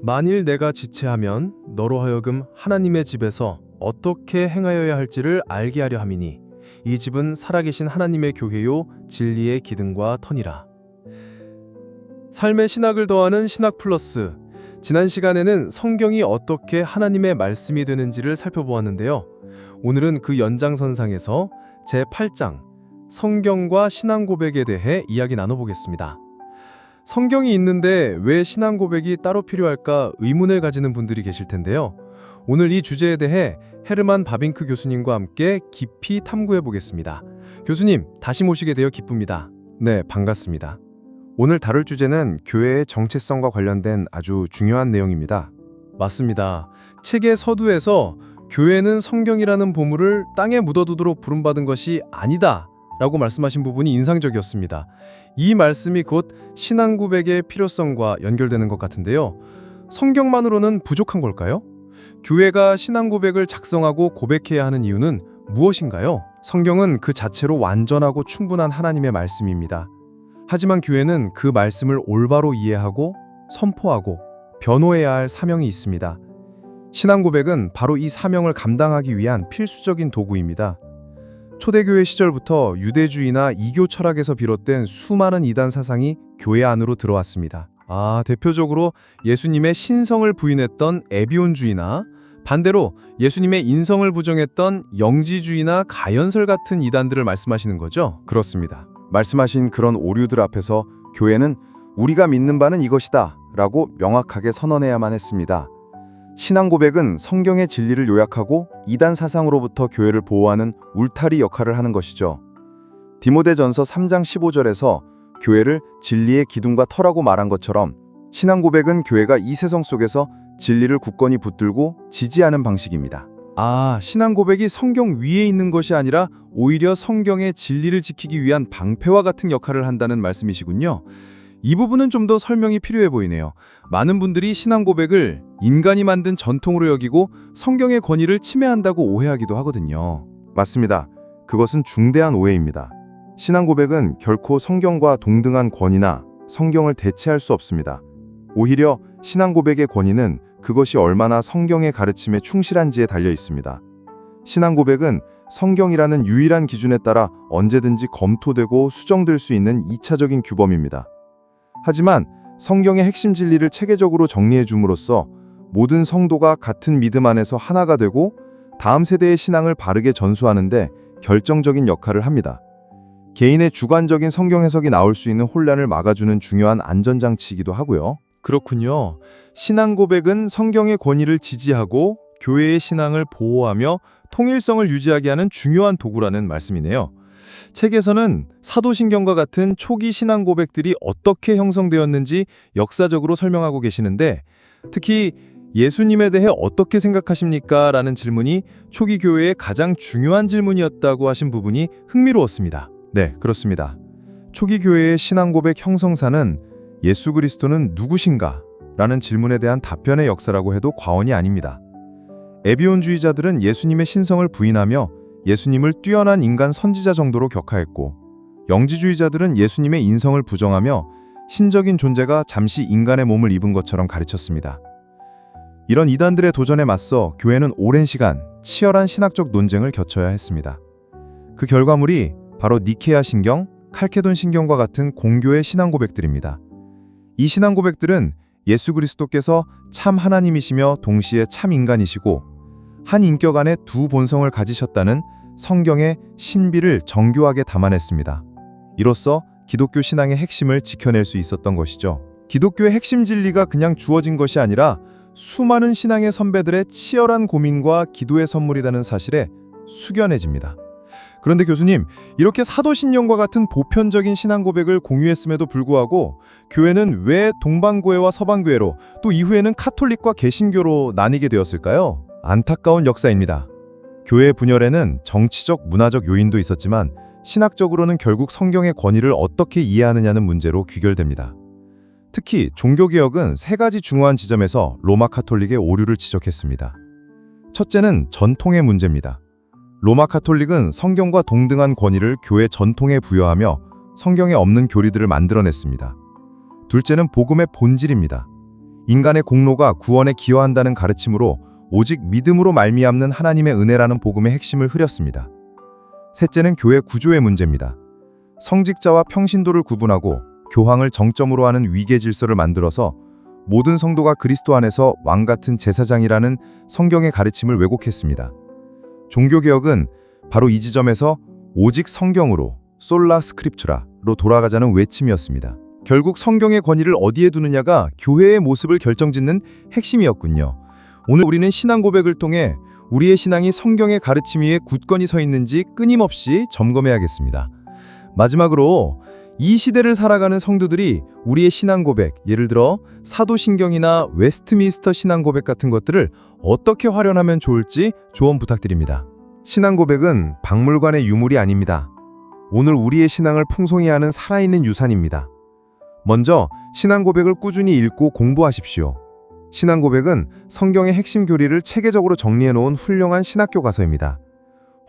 만일 내가 지체하면 너로 하여금 하나님의 집에서 어떻게 행하여야 할지를 알게 하려 함이니 이 집은 살아계신 하나님의 교회요 진리의 기둥과 터니라. 삶의 신학을 더하는 신학 플러스. 지난 시간에는 성경이 어떻게 하나님의 말씀이 되는지를 살펴보았는데요. 오늘은 그 연장선상에서 제8장 성경과 신앙 고백에 대해 이야기 나눠보겠습니다. 성경이 있는데 왜 신앙 고백이 따로 필요할까 의문을 가지는 분들이 계실 텐데요. 오늘 이 주제에 대해 헤르만 바빙크 교수님과 함께 깊이 탐구해 보겠습니다. 교수님, 다시 모시게 되어 기쁩니다. 네, 반갑습니다. 오늘 다룰 주제는 교회의 정체성과 관련된 아주 중요한 내용입니다. 맞습니다. 책의 서두에서 교회는 성경이라는 보물을 땅에 묻어두도록 부름받은 것이 아니다 라고 말씀하신 부분이 인상적이었습니다. 이 말씀이 곧 신앙 고백의 필요성과 연결되는 것 같은데요. 성경만으로는 부족한 걸까요? 교회가 신앙 고백을 작성하고 고백해야 하는 이유는 무엇인가요? 성경은 그 자체로 완전하고 충분한 하나님의 말씀입니다. 하지만 교회는 그 말씀을 올바로 이해하고 선포하고 변호해야 할 사명이 있습니다. 신앙 고백은 바로 이 사명을 감당하기 위한 필수적인 도구입니다. 초대교회 시절부터 유대주의나 이교 철학에서 비롯된 수많은 이단 사상이 교회 안으로 들어왔습니다. 대표적으로 예수님의 신성을 부인했던 에비온주의나 반대로 예수님의 인성을 부정했던 영지주의나 가연설 같은 이단들을 말씀하시는 거죠? 그렇습니다. 말씀하신 그런 오류들 앞에서 교회는 우리가 믿는 바는 이것이다 라고 명확하게 선언해야만 했습니다. 신앙 고백은 성경의 진리를 요약하고 이단 사상으로부터 교회를 보호하는 울타리 역할을 하는 것이죠. 디모데전서 3장 15절에서 교회를 진리의 기둥과 터라고 말한 것처럼 신앙 고백은 교회가 이 세상 속에서 진리를 굳건히 붙들고 지지하는 방식입니다. 신앙 고백이 성경 위에 있는 것이 아니라 오히려 성경의 진리를 지키기 위한 방패와 같은 역할을 한다는 말씀이시군요. 이 부분은 좀 더 설명이 필요해 보이네요. 많은 분들이 신앙 고백을 인간이 만든 전통으로 여기고 성경의 권위를 침해한다고 오해하기도 하거든요. 맞습니다. 그것은 중대한 오해입니다. 신앙 고백은 결코 성경과 동등한 권위나 성경을 대체할 수 없습니다. 오히려 신앙 고백의 권위는 그것이 얼마나 성경의 가르침에 충실한지에 달려 있습니다. 신앙 고백은 성경이라는 유일한 기준에 따라 언제든지 검토되고 수정될 수 있는 2차적인 규범입니다. 하지만 성경의 핵심 진리를 체계적으로 정리해 줌으로써 모든 성도가 같은 믿음 안에서 하나가 되고 다음 세대의 신앙을 바르게 전수하는 데 결정적인 역할을 합니다. 개인의 주관적인 성경 해석이 나올 수 있는 혼란을 막아주는 중요한 안전장치이기도 하고요. 그렇군요. 신앙 고백은 성경의 권위를 지지하고 교회의 신앙을 보호하며 통일성을 유지하게 하는 중요한 도구라는 말씀이네요. 책에서는 사도신경과 같은 초기 신앙 고백들이 어떻게 형성되었는지 역사적으로 설명하고 계시는데 특히 예수님에 대해 어떻게 생각하십니까? 라는 질문이 초기 교회의 가장 중요한 질문이었다고 하신 부분이 흥미로웠습니다. 네, 그렇습니다. 초기 교회의 신앙 고백 형성사는 예수 그리스도는 누구신가? 라는 질문에 대한 답변의 역사라고 해도 과언이 아닙니다. 에비온주의자들은 예수님의 신성을 부인하며 예수님을 뛰어난 인간 선지자 정도로 격하했고 영지주의자들은 예수님의 인성을 부정하며 신적인 존재가 잠시 인간의 몸을 입은 것처럼 가르쳤습니다. 이런 이단들의 도전에 맞서 교회는 오랜 시간 치열한 신학적 논쟁을 거쳐야 했습니다. 그 결과물이 바로 니케아 신경, 칼케돈 신경과 같은 공교의 신앙 고백들입니다. 이 신앙 고백들은 예수 그리스도께서 참 하나님이시며 동시에 참 인간이시고 한 인격 안에 두 본성을 가지셨다는 성경의 신비를 정교하게 담아냈습니다. 이로써 기독교 신앙의 핵심을 지켜낼 수 있었던 것이죠. 기독교의 핵심 진리가 그냥 주어진 것이 아니라 수많은 신앙의 선배들의 치열한 고민과 기도의 선물이라는 사실에 숙연해집니다. 그런데 교수님, 이렇게 사도신경과 같은 보편적인 신앙 고백을 공유했음에도 불구하고 교회는 왜 동방교회와 서방교회로 또 이후에는 카톨릭과 개신교로 나뉘게 되었을까요? 안타까운 역사입니다. 교회 분열에는 정치적, 문화적 요인도 있었지만 신학적으로는 결국 성경의 권위를 어떻게 이해하느냐는 문제로 귀결됩니다. 특히 종교개혁은 세 가지 중요한 지점에서 로마 카톨릭의 오류를 지적했습니다. 첫째는 전통의 문제입니다. 로마 카톨릭은 성경과 동등한 권위를 교회 전통에 부여하며 성경에 없는 교리들을 만들어냈습니다. 둘째는 복음의 본질입니다. 인간의 공로가 구원에 기여한다는 가르침으로 오직 믿음으로 말미암는 하나님의 은혜라는 복음의 핵심을 흐렸습니다. 셋째는 교회 구조의 문제입니다. 성직자와 평신도를 구분하고 교황을 정점으로 하는 위계 질서를 만들어서 모든 성도가 그리스도 안에서 왕같은 제사장이라는 성경의 가르침을 왜곡했습니다. 종교개혁은 바로 이 지점에서 오직 성경으로 솔라 스크립투라로 돌아가자는 외침이었습니다. 결국 성경의 권위를 어디에 두느냐가 교회의 모습을 결정짓는 핵심이었군요. 오늘 우리는 신앙 고백을 통해 우리의 신앙이 성경의 가르침 위에 굳건히 서 있는지 끊임없이 점검해야겠습니다. 마지막으로 이 시대를 살아가는 성도들이 우리의 신앙 고백, 예를 들어 사도신경이나 웨스트민스터 신앙 고백 같은 것들을 어떻게 활용하면 좋을지 조언 부탁드립니다. 신앙 고백은 박물관의 유물이 아닙니다. 오늘 우리의 신앙을 풍성히 하는 살아있는 유산입니다. 먼저 신앙 고백을 꾸준히 읽고 공부하십시오. 신앙 고백은 성경의 핵심 교리를 체계적으로 정리해 놓은 훌륭한 신학 교과서입니다.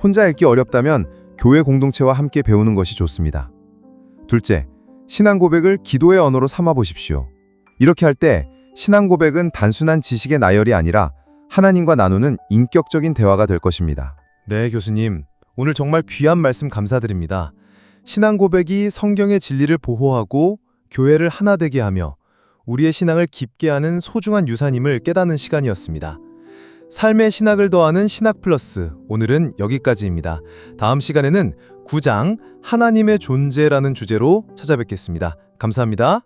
혼자 읽기 어렵다면 교회 공동체와 함께 배우는 것이 좋습니다. 둘째, 신앙 고백을 기도의 언어로 삼아 보십시오. 이렇게 할 때 신앙 고백은 단순한 지식의 나열이 아니라 하나님과 나누는 인격적인 대화가 될 것입니다. 네, 교수님. 오늘 정말 귀한 말씀 감사드립니다. 신앙 고백이 성경의 진리를 보호하고 교회를 하나 되게 하며 우리의 신앙을 깊게 하는 소중한 유산임을 깨닫는 시간이었습니다. 삶의 신학을 더하는 신학 플러스, 오늘은 여기까지입니다. 다음 시간에는 9장 하나님의 존재라는 주제로 찾아뵙겠습니다. 감사합니다.